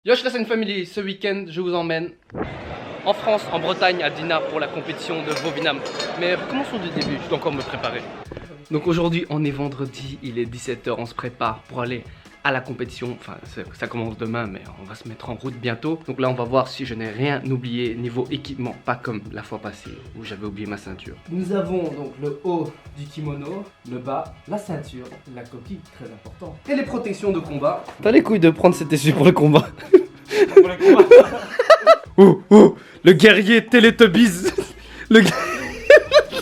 Yosh la Scène Family, ce week-end je vous emmène en France, en Bretagne, à Dinard pour la compétition de Vovinam. Mais recommençons du début, je dois encore me préparer. Donc aujourd'hui on est vendredi, il est 17 h, on se prépare pour aller à la compétition. Enfin ça commence demain mais on va se mettre en route bientôt. Donc là on va voir si je n'ai rien oublié niveau équipement, pas comme la fois passée où j'avais oublié ma ceinture. Nous avons donc le haut du kimono, le bas, la ceinture, la coquille, très important, et les protections de combat. T'as les couilles de prendre cet essuie pour le combat. Le guerrier Teletubbies.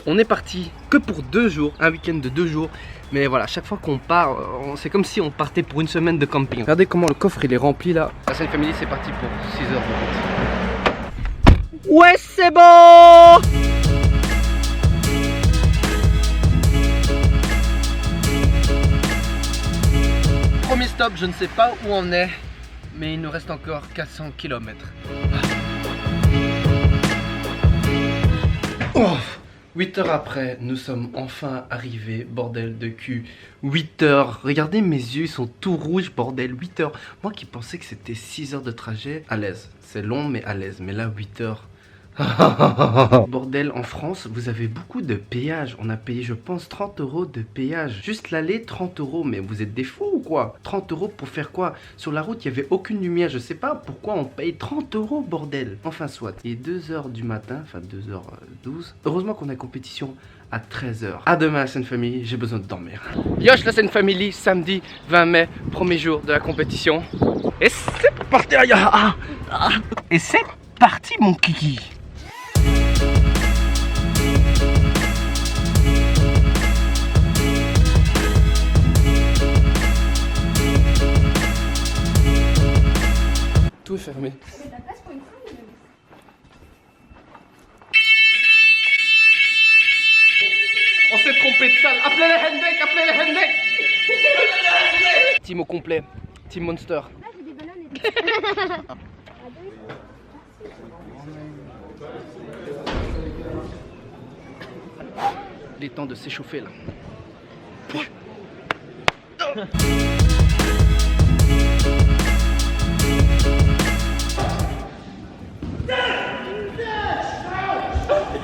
On est parti que pour 2 jours, un week-end de 2 jours. Mais voilà, chaque fois qu'on part, c'est comme si on partait pour une semaine de camping. Regardez comment le coffre il est rempli là. La Scène Family c'est parti pour 6 heures de route. Ouais c'est bon. Premier stop, je ne sais pas où on est, mais il nous reste encore 400 km. Oh, 8 heures après, nous sommes enfin arrivés, bordel de cul. 8 heures, regardez mes yeux, ils sont tout rouges, bordel, 8 heures. Moi qui pensais que c'était 6 heures de trajet, à l'aise. C'est long mais à l'aise, mais là 8 heures. Bordel, en France, vous avez beaucoup de péages. On a payé, je pense, 30 € de péage. Juste l'aller, 30 €. Mais vous êtes des fous ou quoi? 30 € pour faire quoi? Sur la route, il n'y avait aucune lumière. Je sais pas pourquoi on paye 30 €, bordel. Enfin, soit. Il est 2 h du matin, enfin 2 h 12. Heureusement qu'on a compétition à 13 h. À demain, la Scène Family, j'ai besoin de dormir. Yosh, la Scène Family, samedi 20 mai, premier jour de la compétition. Et c'est parti, et c'est parti, mon kiki. Tout est fermé. Mais t'as place pour une femme. On s'est trompé de salle. Appelez les Hendek, appelez les Hendek. Team au complet. Team Monster. Là j'ai des bananes et des... Il est temps de s'échauffer là. «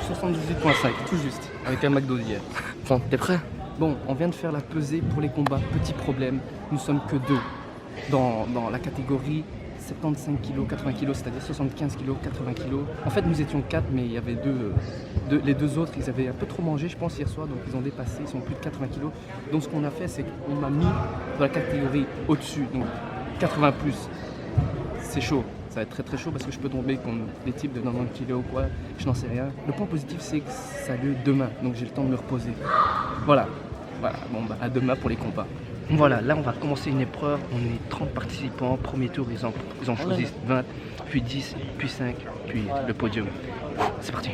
78,5, tout juste, avec un McDo d'hier. Enfin, t'es prêt? Bon, on vient de faire la pesée pour les combats. Petit problème, nous sommes que 2 dans la catégorie 75 kg, 80 kg, c'est-à-dire 75 kg, 80 kg. En fait, nous étions 4, mais il y avait les 2 autres, ils avaient un peu trop mangé, je pense, hier soir, donc ils ont dépassé, ils sont plus de 80 kg. Donc ce qu'on a fait, c'est qu'on m'a mis dans la catégorie au-dessus, donc 80 plus. C'est chaud. Ça va être très très chaud parce que je peux tomber contre des types de 90 kg ou quoi, je n'en sais rien. Le point positif c'est que ça a lieu demain, donc j'ai le temps de me reposer. Voilà, bon bah à demain pour les combats. Voilà, là on va commencer une épreuve, on est 30 participants, premier tour ils en choisissent 20, puis 10, puis 5, puis le podium. C'est parti.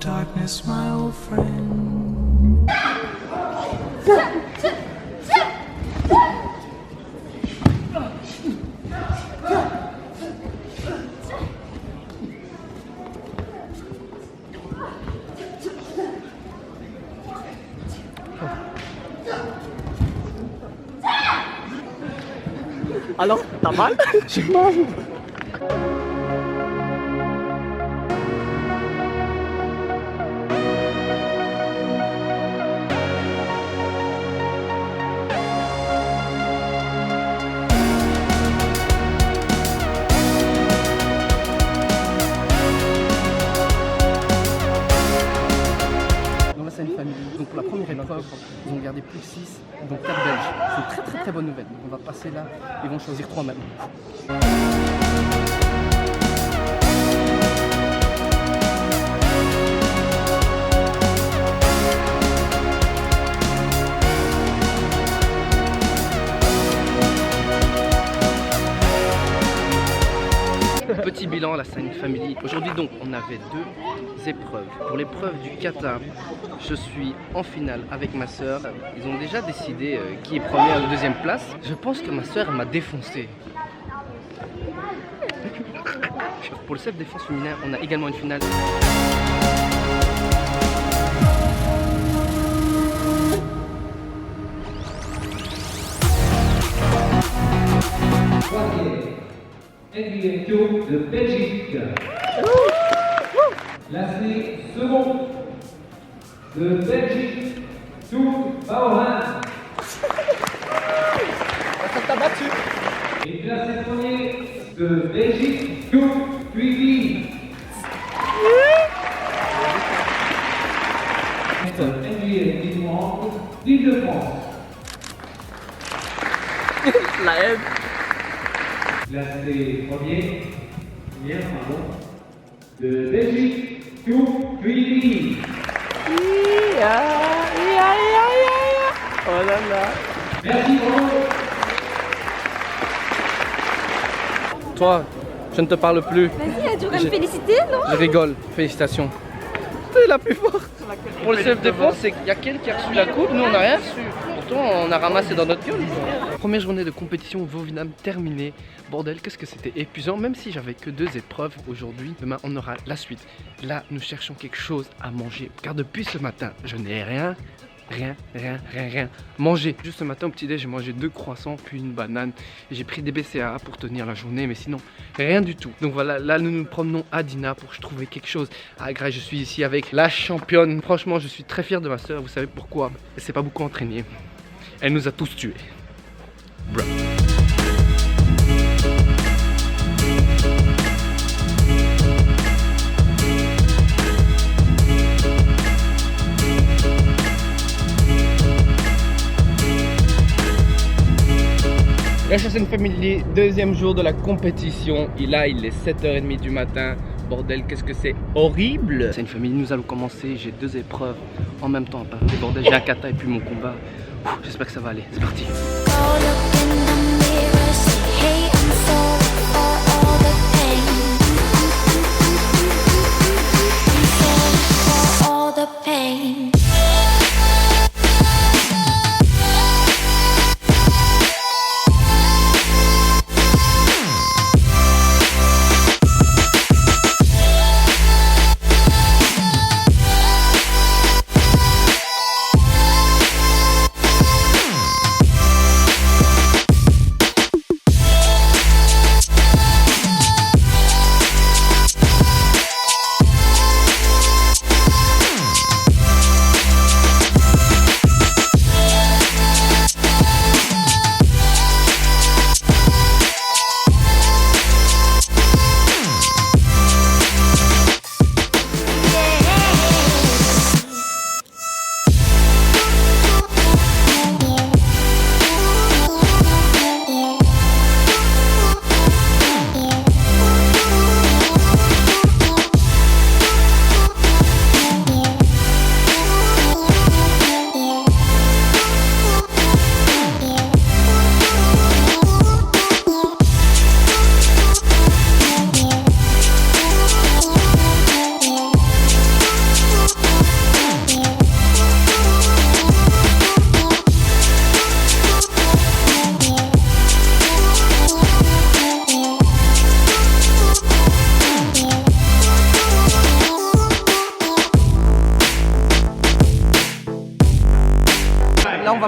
darkness, my old friend. Alors, t'as mal? J'ai mal. C'est une famille. Donc pour la première épreuve, ils ont gardé plus 6, donc 4 Belges. C'est une très bonne nouvelle. Donc on va passer là, ils vont choisir 3 maintenant. Petit bilan à la Sainte Family. Aujourd'hui donc on avait 2 épreuves. Pour l'épreuve du kata, je suis en finale avec ma soeur. Ils ont déjà décidé qui est première ou deuxième place. Je pense que ma soeur elle m'a défoncé. Pour le self-défense féminin, on a également une finale. NBA Tour de Belgique. Classé second de Belgique, Tour Bauhan. Ça t'a battu. Et classé premier de Belgique, Tour Puy. NBA Division d'Île-de-France. La haine. Classé premier, de Belgique, Tour Puy. Oh là là. Merci, bravo. Toi, je ne te parle plus. Vas-y, tu vas me féliciter, non? Je rigole. Félicitations. T'es la plus forte. Pour le self-défense, c'est qu'il y a quelqu'un qui a reçu la coupe, nous on n'a rien reçu. Pourtant, on a ramassé dans notre gueule. Première journée de compétition Vaux-Vinam terminée. Bordel, qu'est-ce que c'était épuisant, même si j'avais que 2 épreuves aujourd'hui. Demain, on aura la suite. Là, nous cherchons quelque chose à manger. Car depuis ce matin, je n'ai rien mangé. Juste ce matin au petit-déj, j'ai mangé 2 croissants puis une banane. J'ai pris des BCAA pour tenir la journée, mais sinon, rien du tout. Donc voilà, là, nous nous promenons à Dina pour trouver quelque chose à Grasse. Je suis ici avec la championne. Franchement, je suis très fier de ma soeur. Vous savez pourquoi? Elle s'est pas beaucoup entraînée. Elle nous a tous tués. Bro. La Sainte Family, deuxième jour de la compétition. Et là, il est 7h30 du matin. Bordel, qu'est-ce que c'est horrible! C'est une famille, nous allons commencer. J'ai 2 épreuves en même temps. Bordel, j'ai un kata et puis mon combat. J'espère que ça va aller. C'est parti!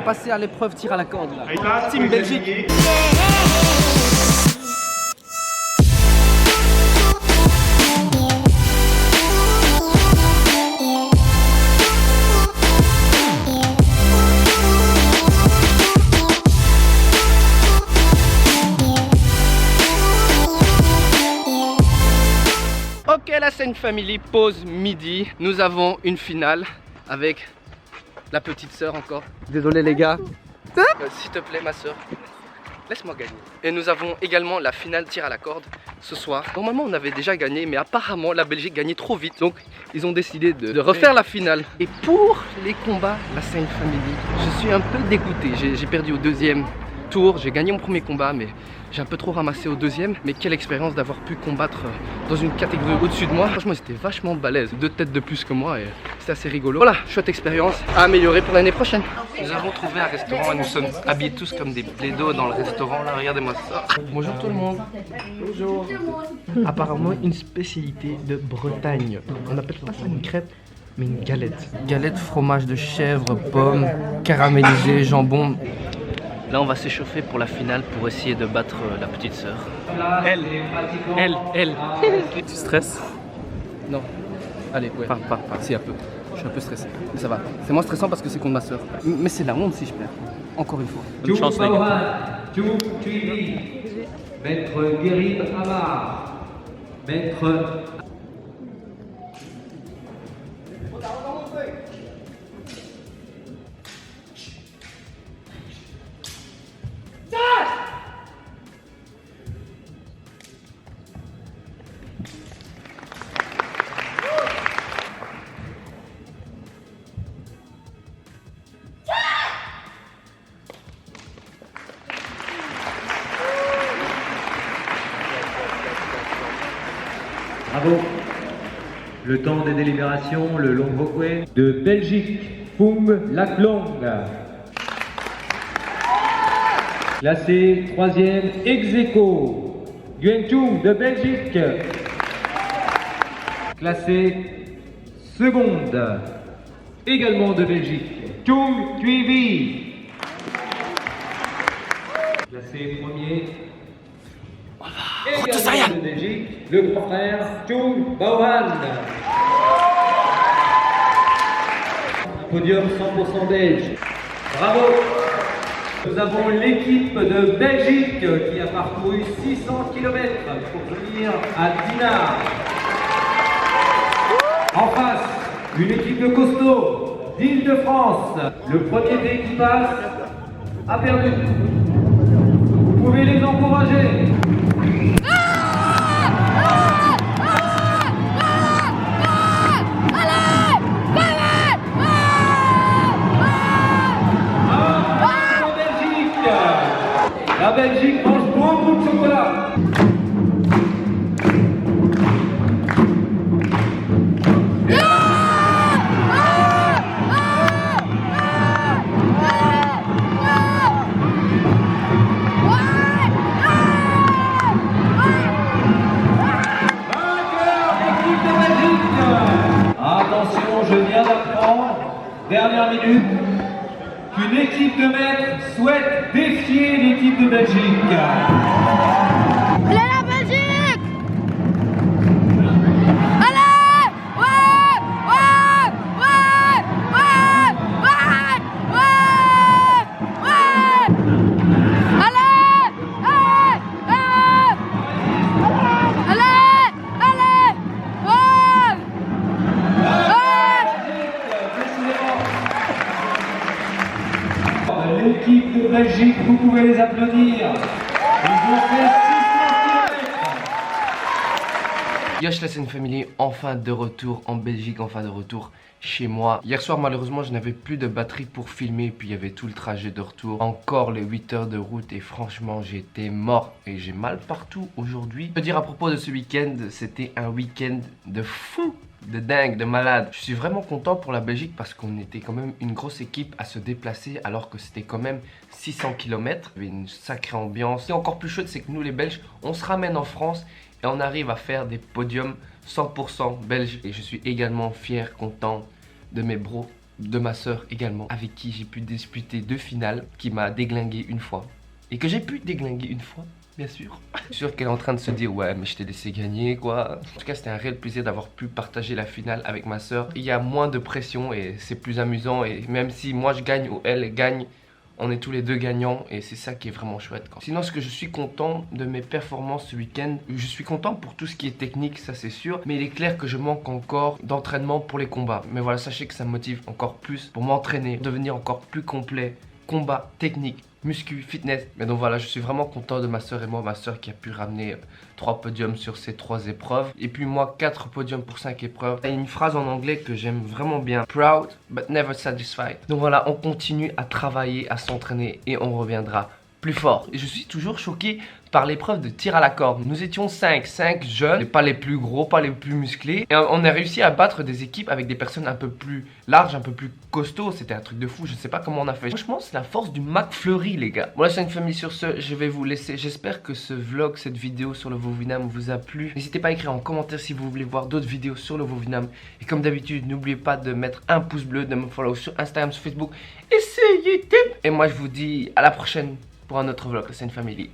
va passer à l'épreuve tir à la corde là. Team Belgique. Ok, la Seine Family, pause midi. Nous avons une finale avec la petite sœur encore. Désolé les gars. S'il te plaît ma sœur, laisse-moi gagner. Et nous avons également la finale tir à la corde ce soir. Normalement on avait déjà gagné, mais apparemment la Belgique gagnait trop vite. Donc ils ont décidé de refaire la finale. Et pour les combats, la Seine Family, je suis un peu dégoûté. J'ai perdu au deuxième tour, j'ai gagné mon premier combat, mais j'ai un peu trop ramassé au deuxième. Mais quelle expérience d'avoir pu combattre dans une catégorie au-dessus de moi. Franchement c'était vachement balèze, 2 têtes de plus que moi et c'était assez rigolo. Voilà, chouette expérience à améliorer pour l'année prochaine. Nous avons trouvé un restaurant et nous sommes habillés tous comme des plédos dans le restaurant là, regardez-moi ça. Bonjour tout le monde. Bonjour. Apparemment une spécialité de Bretagne. On appelle pas ça une crêpe, mais une galette. Galette, fromage de chèvre, pommes, caramélisé, jambon. Là on va s'échauffer pour la finale pour essayer de battre la petite sœur. Elle. Tu stresses? Non. Allez, ouais. Pas. Si, un peu. Je suis un peu stressé. Mais ça va. C'est moins stressant parce que c'est contre ma sœur. Mais c'est la honte si je perds. Encore une fois. Bonne chance les gars. Maître Guérib Amar. Maître Bravo. Le temps des délibérations, le long Vauquet de Belgique, Poum Laclong. Classé 3e, ex-aequo, Nguyen de Belgique. Classé seconde, également de Belgique, Chung Thuy. Classé premier. Également de Belgique, le grand frère Chung Baohan. Podium 100% belge. Bravo. Nous avons l'équipe de Belgique qui a parcouru 600 km pour venir à Dinard. En face, une équipe de costauds d'Île-de-France. Le premier d'équipage a perdu. Vous pouvez les encourager. La Belgique mange beaucoup de chocolat. Attention, je viens d'apprendre, dernière minute, qu'une équipe de maîtres souhaite défier l'équipe de Belgique. Allez la Belgique! Allez! Ouais! Allez! L'équipe de Belgique, vous pouvez les applaudir. Ils ont fait 600 km. Yosh la Seine Family, enfin de retour en Belgique, enfin de retour chez moi. Hier soir malheureusement je n'avais plus de batterie pour filmer, puis il y avait tout le trajet de retour. Encore les 8 heures de route et franchement j'étais mort et j'ai mal partout aujourd'hui. Je peux dire à propos de ce week-end, c'était un week-end de fou, de dingue, de malade. Je suis vraiment content pour la Belgique parce qu'on était quand même une grosse équipe à se déplacer alors que c'était quand même 600 km. Il y avait une sacrée ambiance. Ce qui est encore plus chouette, c'est que nous les Belges, on se ramène en France et on arrive à faire des podiums 100% belges. Et je suis également fier, content de mes bros de ma soeur également, avec qui j'ai pu disputer 2 finales, qui m'a déglingué une fois. Et que j'ai pu déglinguer une fois, bien sûr. Je suis sûr qu'elle est en train de se dire, ouais, mais je t'ai laissé gagner, quoi. En tout cas, c'était un réel plaisir d'avoir pu partager la finale avec ma soeur. Il y a moins de pression et c'est plus amusant. Et même si moi je gagne ou elle gagne, on est tous les deux gagnants et c'est ça qui est vraiment chouette. Sinon, ce que je suis content de mes performances ce week-end, je suis content pour tout ce qui est technique, ça c'est sûr. Mais il est clair que je manque encore d'entraînement pour les combats. Mais voilà, sachez que ça me motive encore plus pour m'entraîner, devenir encore plus complet. Combat, technique, muscu, fitness. Mais donc voilà, je suis vraiment content de ma soeur et moi. Ma soeur qui a pu ramener 3 podiums sur ces 3 épreuves. Et puis moi, 4 podiums pour 5 épreuves. Il y a une phrase en anglais que j'aime vraiment bien. Proud, but never satisfied. Donc voilà, on continue à travailler, à s'entraîner et on reviendra plus fort. Et je suis toujours choqué par l'épreuve de tir à la corde. Nous étions 5 jeunes, pas les plus gros, pas les plus musclés. Et on a réussi à battre des équipes avec des personnes un peu plus larges, un peu plus costauds. C'était un truc de fou, je sais pas comment on a fait. Franchement, c'est la force du McFlurry, les gars. Voilà, c'est une famille sur ce, je vais vous laisser. J'espère que ce vlog, cette vidéo sur le Vovinam vous a plu. N'hésitez pas à écrire en commentaire si vous voulez voir d'autres vidéos sur le Vovinam. Et comme d'habitude, n'oubliez pas de mettre un pouce bleu, de me follow sur Instagram, sur Facebook et sur YouTube. Et moi, je vous dis à la prochaine pour un autre vlog, c'est une famille.